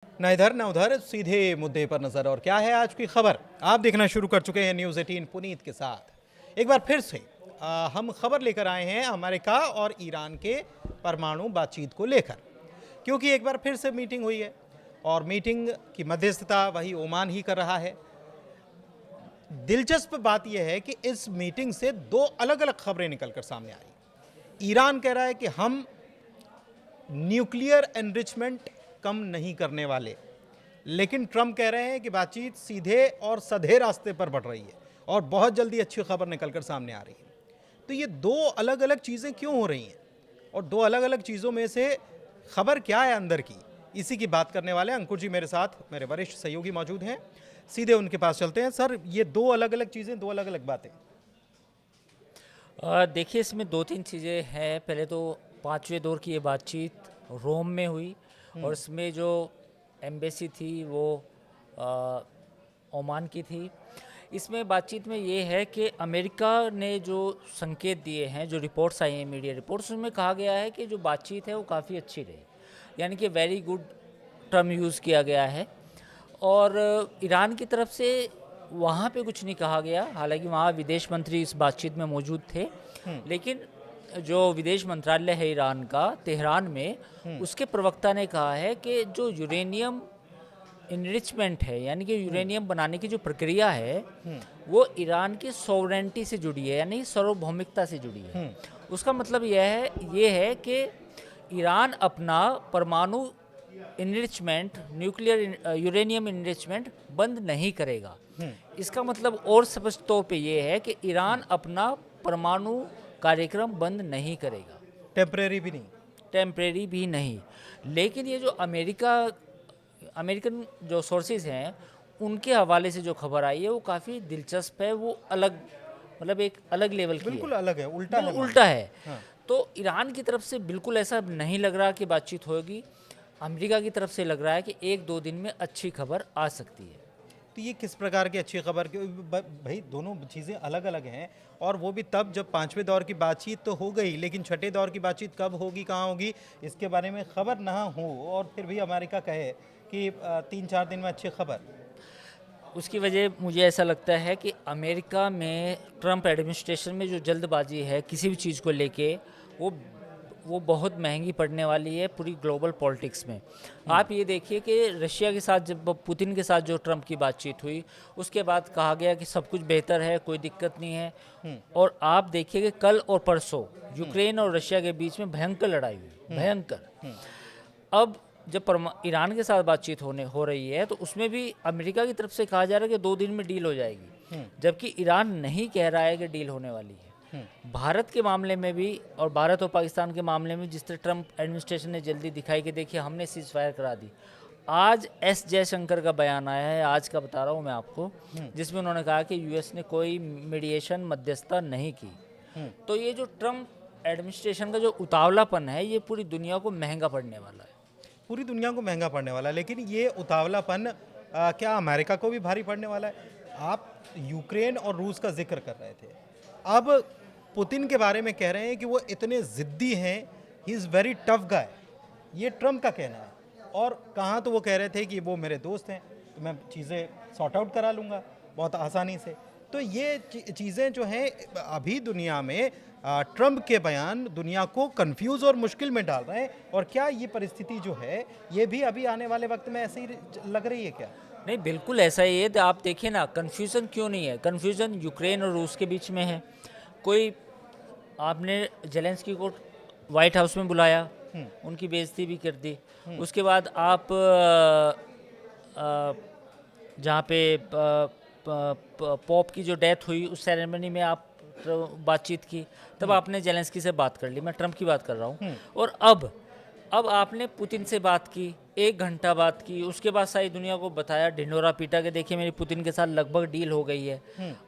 न इधर न उधर, सीधे मुद्दे पर नजर। और क्या है आज की खबर, आप देखना शुरू कर चुके हैं न्यूज़ 18 पुनीत के साथ। एक बार फिर से हम खबर लेकर आए हैं अमेरिका और ईरान के परमाणु बातचीत को लेकर, क्योंकि एक बार फिर से मीटिंग हुई है और मीटिंग की मध्यस्थता वही ओमान ही कर रहा है। दिलचस्प बात यह है कि इस मीटिंग से दो अलग अलग खबरें निकलकर सामने आई। ईरान कह रहा है कि हम न्यूक्लियर एनरिचमेंट कम नहीं करने वाले, लेकिन ट्रंप कह रहे हैं कि बातचीत सीधे और सधे रास्ते पर बढ़ रही है और बहुत जल्दी अच्छी खबर निकलकर सामने आ रही है। तो ये दो अलग अलग चीज़ें क्यों हो रही हैं और दो अलग अलग चीज़ों में से खबर क्या है अंदर की, इसी की बात करने वाले अंकुर जी मेरे साथ, मेरे वरिष्ठ सहयोगी मौजूद हैं। सीधे उनके पास चलते हैं। सर, ये दो अलग अलग चीज़ें, दो अलग अलग बातें। देखिए, इसमें दो तीन चीज़ें हैं। पहले तो पाँचवें दौर की ये बातचीत रोम में हुई और इसमें जो एम्बेसी थी वो ओमान की थी। इसमें बातचीत में ये है कि अमेरिका ने जो संकेत दिए हैं, जो रिपोर्ट्स आई हैं, मीडिया रिपोर्ट्स, उसमें कहा गया है कि जो बातचीत है वो काफ़ी अच्छी रही, यानी कि वेरी गुड टर्म यूज़ किया गया है। और ईरान की तरफ से वहाँ पे कुछ नहीं कहा गया, हालांकि वहाँ विदेश मंत्री इस बातचीत में मौजूद थे, लेकिन जो विदेश मंत्रालय है ईरान का तेहरान में, उसके प्रवक्ता ने कहा है कि जो यूरेनियम इनरिचमेंट है, यानी कि यूरेनियम बनाने की जो प्रक्रिया है वो ईरान की सॉवरेंटी से जुड़ी है, यानी सार्वभौमिकता से जुड़ी है। उसका मतलब ये है कि ईरान अपना परमाणु इनरिचमेंट, न्यूक्लियर यूरेनियम इनरिचमेंट बंद नहीं करेगा। इसका मतलब और स्पष्ट तौर पे ये है कि ईरान अपना परमाणु कार्यक्रम बंद नहीं करेगा, टेम्परेरी भी नहीं। लेकिन ये जो अमेरिकन जो सोर्सेज हैं उनके हवाले से जो खबर आई है वो काफ़ी दिलचस्प है। वो अलग, मतलब एक अलग लेवल की है, बिल्कुल अलग है, उल्टा है। हाँ। तो ईरान की तरफ से बिल्कुल ऐसा नहीं लग रहा कि बातचीत होगी। अमेरिका की तरफ से लग रहा है कि एक दो दिन में अच्छी खबर आ सकती है। तो ये किस प्रकार की अच्छी खबर की? भाई दोनों चीज़ें अलग अलग हैं, और वो भी तब जब पांचवें दौर की बातचीत तो हो गई, लेकिन छठे दौर की बातचीत कब होगी, कहाँ होगी, इसके बारे में खबर ना हो, और फिर भी अमेरिका कहे कि 3-4 दिन में अच्छी खबर। उसकी वजह मुझे ऐसा लगता है कि अमेरिका में ट्रंप एडमिनिस्ट्रेशन में जो जल्दबाजी है किसी भी चीज़ को लेके, वो बहुत महंगी पड़ने वाली है पूरी ग्लोबल पॉलिटिक्स में। आप ये देखिए कि रशिया के साथ, जब पुतिन के साथ जो ट्रंप की बातचीत हुई, उसके बाद कहा गया कि सब कुछ बेहतर है, कोई दिक्कत नहीं है। और आप देखिए कि कल और परसों यूक्रेन और रशिया के बीच में भयंकर लड़ाई हुई, भयंकर। अब जब ईरान के साथ बातचीत हो रही है तो उसमें भी अमेरिका की तरफ से कहा जा रहा है कि 2 दिन में डील हो जाएगी, जबकि ईरान नहीं कह रहा है कि डील होने वाली है। भारत के मामले में भी, और भारत और पाकिस्तान के मामले में, जिस तरह ट्रंप एडमिनिस्ट्रेशन ने जल्दी दिखाई कि देखिए हमने सीज फायर करा दी। आज एस जयशंकर का बयान आया है, आज का बता रहा हूँ मैं आपको, जिसमें उन्होंने कहा कि यूएस ने कोई मीडिएशन, मध्यस्थता नहीं की। तो ये जो ट्रंप एडमिनिस्ट्रेशन का जो उतावलापन है, ये पूरी दुनिया को महंगा पड़ने वाला है। पूरी दुनिया को महंगा पड़ने वाला है, लेकिन ये उतावलापन क्या अमेरिका को भी भारी पड़ने वाला है? आप यूक्रेन और रूस का जिक्र कर रहे थे, अब पुतिन के बारे में कह रहे हैं कि वो इतने ज़िद्दी हैं, he is very tough guy, ये ट्रंप का कहना है। और कहाँ तो वो कह रहे थे कि वो मेरे दोस्त हैं, तो मैं चीज़ें सॉर्ट आउट करा लूँगा बहुत आसानी से। तो ये चीज़ें जो हैं अभी दुनिया में, ट्रंप के बयान दुनिया को कंफ्यूज और मुश्किल में डाल रहे हैं। और क्या ये परिस्थिति जो है ये भी अभी आने वाले वक्त में ऐसे ही लग रही है क्या? नहीं, बिल्कुल ऐसा ही है। तो आप देखिए ना, कन्फ्यूज़न क्यों नहीं है? कन्फ्यूज़न यूक्रेन और रूस के बीच में है। कोई, आपने जेलेंस्की को वाइट हाउस में बुलाया, उनकी बेइज्जती भी कर दी। उसके बाद आप जहाँ पे पॉप की जो डेथ हुई, उस सेरेमनी में आप बातचीत की, तब आपने जेलेंस्की से बात कर ली। मैं ट्रंप की बात कर रहा हूँ। और अब आपने पुतिन से बात की, 1 घंटा बात की, उसके बाद सारी दुनिया को बताया, ढिंढोरा पीटा के देखिए मेरी पुतिन के साथ लगभग डील हो गई है।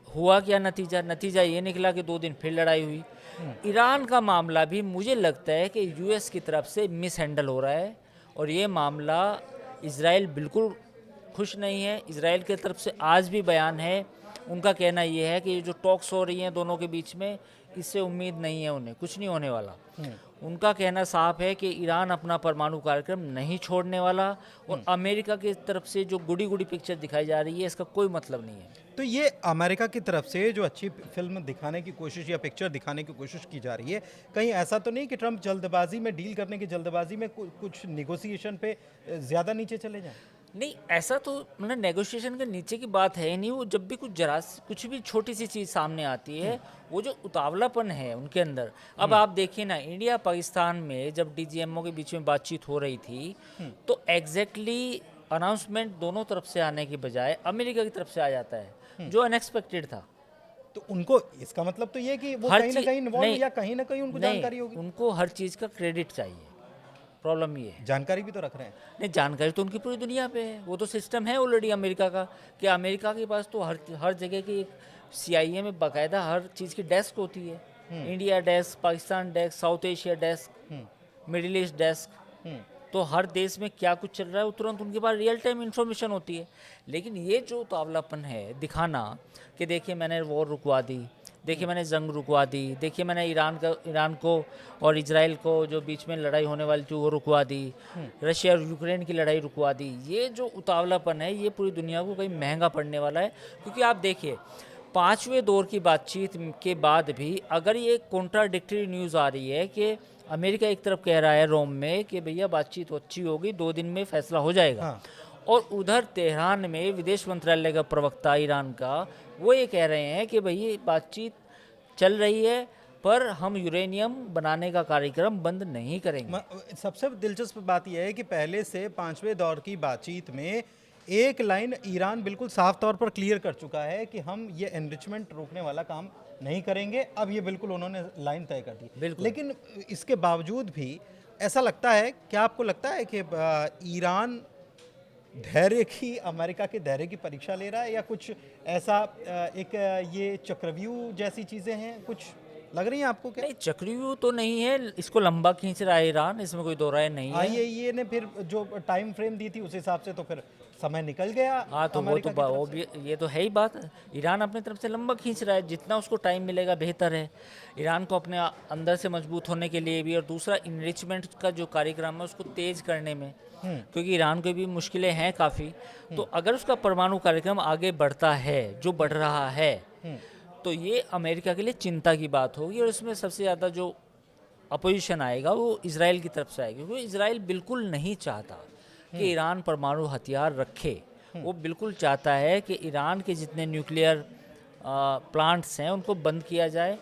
हुआ क्या नतीजा ये निकला कि 2 दिन फिर लड़ाई हुई। ईरान का मामला भी मुझे लगता है कि यूएस की तरफ से मिस हैंडल हो रहा है, और ये मामला इजराइल बिल्कुल खुश नहीं है। इजराइल की तरफ से आज भी बयान है, उनका कहना ये है कि ये जो टॉक्स हो रही हैं दोनों के बीच में, इससे उम्मीद नहीं है, उन्हें कुछ नहीं होने वाला। उनका कहना साफ है कि ईरान अपना परमाणु कार्यक्रम नहीं छोड़ने वाला, और अमेरिका की तरफ से जो गुड़ी गुड़ी पिक्चर दिखाई जा रही है इसका कोई मतलब नहीं है। तो ये अमेरिका की तरफ से जो अच्छी फिल्म दिखाने की कोशिश या पिक्चर दिखाने की कोशिश की जा रही है, कहीं ऐसा तो नहीं कि ट्रंप जल्दबाजी में, डील करने की जल्दबाजी में कुछ निगोसिएशन पे ज़्यादा नीचे चले जाएं? नहीं, ऐसा तो मतलब नेगोशिएशन के नीचे की बात है ही नहीं। वो जब भी कुछ भी छोटी सी चीज़ सामने आती है, वो जो उतावलापन है उनके अंदर। अब आप देखिए ना, इंडिया पाकिस्तान में जब डीजीएमओ के बीच में बातचीत हो रही थी, तो एग्जैक्टली अनाउंसमेंट दोनों तरफ से आने की बजाय अमेरिका की तरफ से आ जाता है, जो अनएक्सपेक्टेड था। तो उनको इसका मतलब तो ये कि वो हर कहीं ना चीज- कहीं इन्वॉल्व नहीं, या कहीं ना कहीं उनको नहीं, जानकारी होगी। उनको हर चीज़ का क्रेडिट चाहिए। प्रॉब्लम ये है। जानकारी भी तो रख रहे हैं। नहीं, जानकारी तो उनकी पूरी दुनिया पे है। वो तो सिस्टम है ऑलरेडी अमेरिका का, कि अमेरिका के पास तो हर जगह की एक CIA में बाकायदा हर चीज़ की डेस्क होती है। India desk, Pakistan desk, south Asia desk, middle east desk. तो हर देश में क्या कुछ चल रहा है वो तुरंत उनके पास रियल टाइम इन्फॉर्मेशन होती है। लेकिन ये जो उतावलापन है दिखाना कि देखिए मैंने वॉर रुकवा दी, देखिए मैंने जंग रुकवा दी, देखिए मैंने ईरान को और इजराइल को जो बीच में लड़ाई होने वाली थी वो रुकवा दी, रशिया और यूक्रेन की लड़ाई रुकवा दी, ये जो उतावलापन है ये पूरी दुनिया को कहीं महंगा पड़ने वाला है। क्योंकि आप देखिए 5वें दौर की बातचीत के बाद भी अगर ये कॉन्ट्राडिक्टरी न्यूज़ आ रही है कि अमेरिका एक तरफ कह रहा है रोम में कि भैया बातचीत तो अच्छी होगी, 2 दिन में फैसला हो जाएगा, हाँ। और उधर तेहरान में विदेश मंत्रालय का प्रवक्ता ईरान का वो ये कह रहे हैं कि भई बातचीत चल रही है पर हम यूरेनियम बनाने का कार्यक्रम बंद नहीं करेंगे। सबसे दिलचस्प बात यह है कि पहले से 5वें दौर की बातचीत में एक लाइन ईरान बिल्कुल साफ तौर पर क्लियर कर चुका है कि हम ये एनरिचमेंट रोकने वाला काम नहीं करेंगे। अब ये बिल्कुल उन्होंने लाइन तय कर दी। बिल्कुल। लेकिन इसके बावजूद भी ऐसा लगता है, क्या आपको लगता है कि ईरान धैर्य की, अमेरिका के धैर्य की परीक्षा ले रहा है, या कुछ ऐसा एक ये चक्रव्यूह जैसी चीज़ें हैं, कुछ लग रही हैं आपको? क्या नहीं, चक्रव्यूह तो नहीं है, इसको लंबा खींच रहा है ईरान, इसमें कोई दो राय नहीं है। IAEA ने फिर जो टाइम फ्रेम दी थी उस हिसाब से तो फिर समय निकल गया। हाँ, तो वो तो वो भी ये तो है ही बात। ईरान अपनी तरफ से लंबा खींच रहा है, जितना उसको टाइम मिलेगा बेहतर है ईरान को अपने अंदर से मजबूत होने के लिए भी, और दूसरा इनरिचमेंट का जो कार्यक्रम है उसको तेज करने में, क्योंकि ईरान को भी मुश्किलें हैं काफ़ी। तो अगर उसका परमाणु कार्यक्रम आगे बढ़ता है जो बढ़ रहा है, तो ये अमेरिका के लिए चिंता की बात होगी, और इसमें सबसे ज़्यादा जो अपोजिशन आएगा वो इजराइल की तरफ से आएगी, क्योंकि इजराइल बिल्कुल नहीं चाहता कि ईरान परमाणु हथियार रखे। वो बिल्कुल चाहता है कि ईरान के जितने न्यूक्लियर प्लांट्स हैं उनको बंद किया जाए,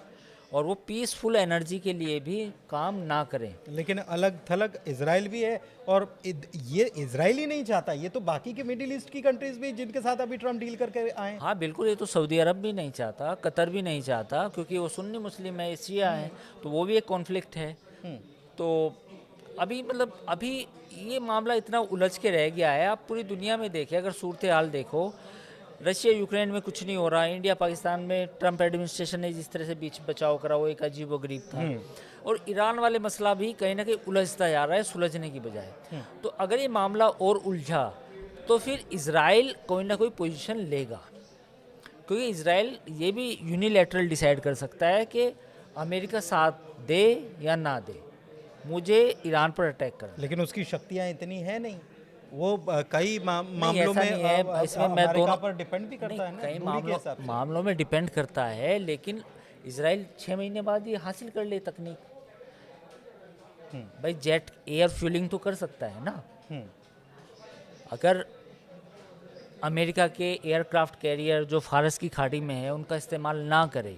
और वो पीसफुल एनर्जी के लिए भी काम ना करें। लेकिन अलग थलग इजराइल भी है, और ये इजराइल ही नहीं चाहता, ये तो बाकी के मिडिल ईस्ट की कंट्रीज भी जिनके साथ अभी ट्रम्प डील करके आए। हाँ बिल्कुल, ये तो सऊदी अरब भी नहीं चाहता, कतर भी नहीं चाहता, क्योंकि वो सुन्नी मुस्लिम है, शिया है, तो वो भी एक कॉन्फ्लिक्ट है। तो अभी मतलब अभी ये मामला इतना उलझ के रह गया है। आप पूरी दुनिया में देखें, अगर सूरत हाल देखो, रशिया यूक्रेन में कुछ नहीं हो रहा, इंडिया पाकिस्तान में ट्रम्प एडमिनिस्ट्रेशन ने जिस तरह से बीच बचाव करा वो एक अजीब व गरीब था, और ईरान वाले मसला भी कहीं ना कहीं उलझता जा रहा है सुलझने की बजाय। तो अगर ये मामला और उलझा तो फिर इजराइल कोई ना कोई पोजीशन लेगा, क्योंकि इजराइल ये भी यूनिलैटरल डिसाइड कर सकता है कि अमेरिका साथ दे या ना दे, मुझे ईरान पर अटैक करना। लेकिन उसकी शक्तियां इतनी है नहीं, वो कई मामलों ऐसा में नहीं है, इसमें मैं अमेरिका दोनों पर डिपेंड भी करता है ना, कई दूरी के हिसाब से। मामलों में डिपेंड करता है, लेकिन इजराइल 6 महीने बाद ये हासिल कर ले तकनीक। भाई जेट एयर फ्यूलिंग तो कर सकता है ना। अगर अमेरिका के एयरक्राफ्ट कैरियर जो फारस की खाड़ी में है उनका इस्तेमाल ना करे,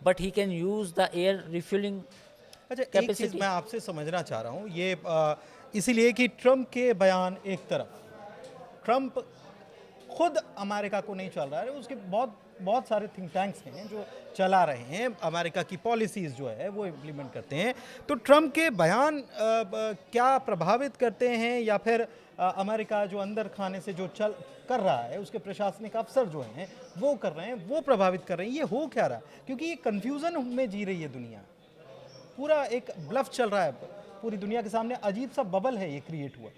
but he can use the air refuelling. अच्छा, एक चीज़ मैं आपसे समझना चाह रहा हूँ, ये इसीलिए कि ट्रम्प के बयान एक तरफ, ट्रम्प खुद अमेरिका को नहीं चल रहा है, उसके बहुत सारे थिंक टैंक्स हैं जो चला रहे हैं, अमेरिका की पॉलिसीज़ जो है वो इम्प्लीमेंट करते हैं। तो ट्रम्प के बयान क्या प्रभावित करते हैं, या फिर अमेरिका जो अंदर खाने से जो चल कर रहा है, उसके प्रशासनिक अफसर जो हैं वो कर रहे हैं, वो प्रभावित कर रहे हैं? ये हो क्या रहा है? क्योंकि ये कन्फ्यूज़न में जी रही है दुनिया, पूरा एक ब्लफ चल रहा है पूरी दुनिया के सामने, अजीब सा बबल है ये क्रिएट हुआ।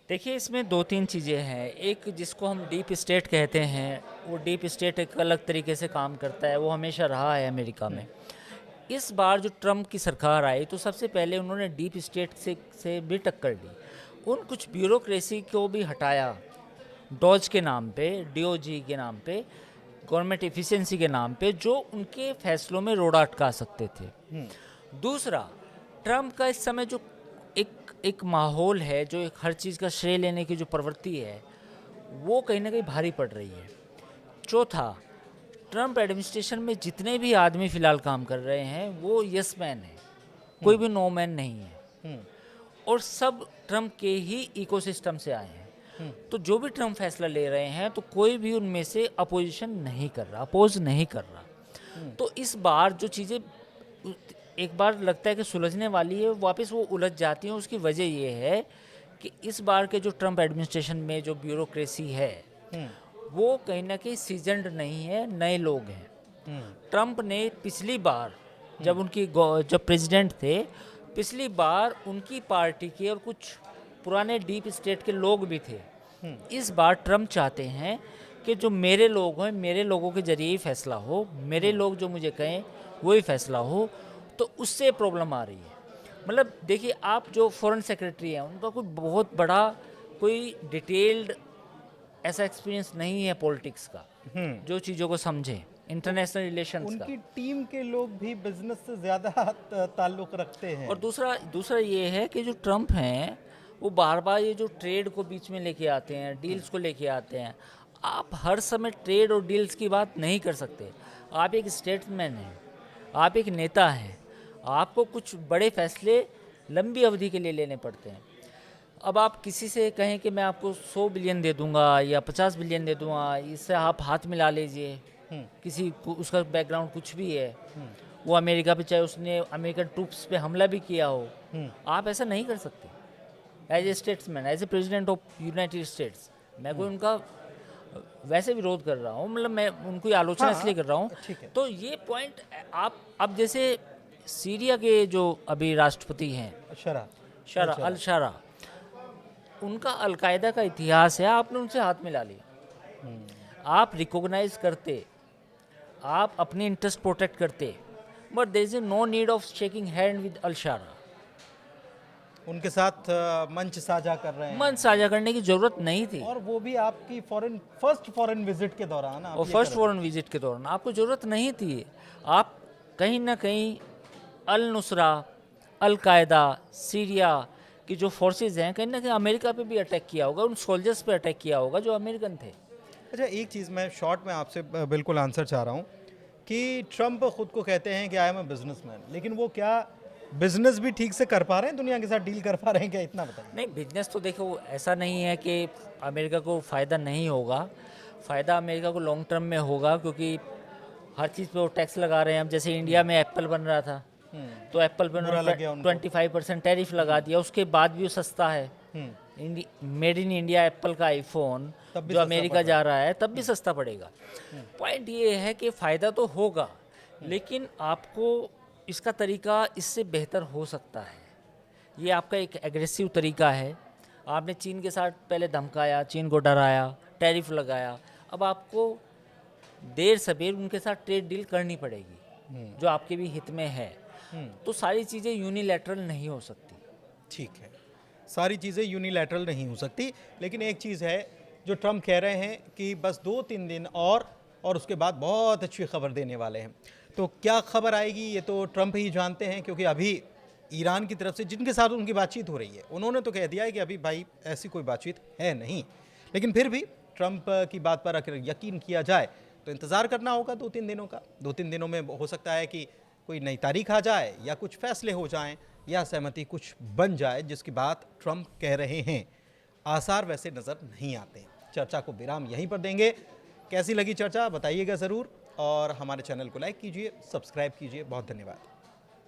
देखिए, इसमें 2-3 चीज़ें हैं। एक जिसको हम डीप स्टेट कहते हैं, वो डीप स्टेट एक अलग तरीके से काम करता है, वो हमेशा रहा है अमेरिका में। इस बार जो ट्रम्प की सरकार आई तो सबसे पहले उन्होंने डीप स्टेट से भी टक्कर ली, उन कुछ ब्यूरोक्रेसी को भी हटाया डॉज के नाम पे, डीओजी के नाम पे, गवर्नमेंट एफिशिएंसी के नाम पे, जो उनके फैसलों में रोड़ा अटका सकते थे। दूसरा, ट्रम्प का इस समय जो एक माहौल है, जो एक हर चीज़ का श्रेय लेने की जो प्रवृत्ति है, वो कहीं ना कहीं भारी पड़ रही है। चौथा, ट्रम्प एडमिनिस्ट्रेशन में जितने भी आदमी फ़िलहाल काम कर रहे हैं वो यस मैन है, कोई भी नो मैन नहीं है, और सब ट्रम्प के ही इकोसिस्टम से आए हैं। तो जो भी ट्रम्प फैसला ले रहे हैं तो कोई भी उनमें से अपोजिशन नहीं कर रहा, अपोज नहीं कर रहा। तो इस बार जो चीज़ें एक बार लगता है कि सुलझने वाली है, वापस वो उलझ जाती हैं। उसकी वजह ये है कि इस बार के जो ट्रम्प एडमिनिस्ट्रेशन में जो ब्यूरोक्रेसी है वो कहीं ना कहीं सीजन्ड नहीं है, नए लोग हैं। ट्रम्प ने पिछली बार जब प्रेसिडेंट थे, पिछली बार उनकी पार्टी के और कुछ पुराने डीप स्टेट के लोग भी थे। इस बार ट्रम्प चाहते हैं कि जो मेरे लोग हैं, मेरे लोगों के जरिए ही फैसला हो, मेरे लोग जो मुझे कहें वही फैसला हो। तो उससे प्रॉब्लम आ रही है। मतलब देखिए, आप जो फॉरेन सेक्रेटरी हैं उनका कोई बहुत बड़ा कोई डिटेल्ड ऐसा एक्सपीरियंस नहीं है पॉलिटिक्स का, जो चीज़ों को समझे, इंटरनेशनल रिलेशंस का। उनकी टीम के लोग भी बिजनेस से ज़्यादा ताल्लुक़ रखते हैं। और दूसरा ये है कि जो ट्रम्प हैं वो बार बार ये जो ट्रेड को बीच में लेके आते हैं, डील्स को लेके आते हैं। आप हर समय ट्रेड और डील्स की बात नहीं कर सकते। आप एक स्टेट्समैन हैं, आप एक नेता हैं, आपको कुछ बड़े फैसले लंबी अवधि के लिए लेने पड़ते हैं। अब आप किसी से कहें कि मैं आपको 100 बिलियन दे दूंगा या 50 बिलियन दे दूंगा, इससे आप हाथ मिला लीजिए, किसी को उसका बैकग्राउंड कुछ भी है, वो अमेरिका पे, चाहे उसने अमेरिकन ट्रूप्स पे हमला भी किया हो, आप ऐसा नहीं कर सकते। As a statesman, as a president of United States, मैं कोई उनका वैसे विरोध कर रहा हूँ, मतलब मैं उनकी आलोचना इसलिए कर रहा हूँ। तो ये पॉइंट आप अब जैसे सीरिया के जो अभी राष्ट्रपति हैं अल शरा, उनका अलकायदा का इतिहास है, आपने उनसे हाथ मिला लिया। आप रिकॉग्नाइज करते, आप अपने इंटरेस्ट प्रोटेक्ट करते, but there is no need of shaking hand with al Sharaa. उनके साथ मंच साझा कर रहे हैं, मंच साझा करने की जरूरत नहीं थी, और वो भी आपकी फर्स्ट फॉरेन विजिट के दौरान। और फर्स्ट फॉरेन विजिट के दौरान आपको जरूरत नहीं थी। आप कहीं ना कहीं अल नुसरा, अल कायदा, सीरिया की जो फोर्सेस हैं, कहीं ना कहीं अमेरिका पे भी अटैक किया होगा, उन सोल्जर्स पे अटैक किया होगा जो अमेरिकन थे। अच्छा, एक चीज़ मैं शॉर्ट में आपसे बिल्कुल आंसर चाह रहा हूँ कि ट्रम्प खुद को कहते हैं कि आई एम अ बिजनेसमैन, लेकिन वो क्या बिजनेस भी ठीक से कर पा रहे हैं, दुनिया के साथ डील कर पा रहे हैं क्या, इतना बताइए। नहीं, बिजनेस तो देखो ऐसा नहीं है कि अमेरिका को फ़ायदा नहीं होगा, फ़ायदा अमेरिका को लॉन्ग टर्म में होगा, क्योंकि हर चीज़ पे वो टैक्स लगा रहे हैं। अब जैसे इंडिया में एप्पल बन रहा था तो एप्पल पे 25% टैरिफ लगा दिया, उसके बाद भी वो सस्ता है। मेड इन इंडिया एप्पल का आईफोन जो अमेरिका जा रहा है तब भी सस्ता पड़ेगा। पॉइंट ये है कि फ़ायदा तो होगा, लेकिन आपको इसका तरीका इससे बेहतर हो सकता है। ये आपका एक एग्रेसिव तरीका है। आपने चीन के साथ पहले धमकाया, चीन को डराया, टैरिफ लगाया, अब आपको देर सबेर उनके साथ ट्रेड डील करनी पड़ेगी जो आपके भी हित में है। तो सारी चीज़ें यूनिलैटरल नहीं हो सकती। ठीक है, सारी चीज़ें यूनिलैटरल नहीं हो सकती, लेकिन एक चीज़ है जो ट्रम्प कह रहे हैं कि बस 2-3 दिन और उसके बाद बहुत अच्छी खबर देने वाले हैं। तो क्या खबर आएगी ये तो ट्रम्प ही जानते हैं, क्योंकि अभी ईरान की तरफ से जिनके साथ उनकी बातचीत हो रही है उन्होंने तो कह दिया है कि अभी भाई ऐसी कोई बातचीत है नहीं, लेकिन फिर भी ट्रम्प की बात पर अगर यकीन किया जाए तो इंतज़ार करना होगा 2-3 दिनों का। 2-3 दिनों में हो सकता है कि कोई नई तारीख आ जाए या कुछ फैसले हो जाएं या सहमति कुछ बन जाए, जिसकी बात ट्रम्प कह रहे हैं। आसार वैसे नज़र नहीं आते। चर्चा को विराम यहीं पर देंगे। कैसी लगी चर्चा बताइएगा ज़रूर, और हमारे चैनल को लाइक कीजिए, सब्सक्राइब कीजिए। बहुत धन्यवाद।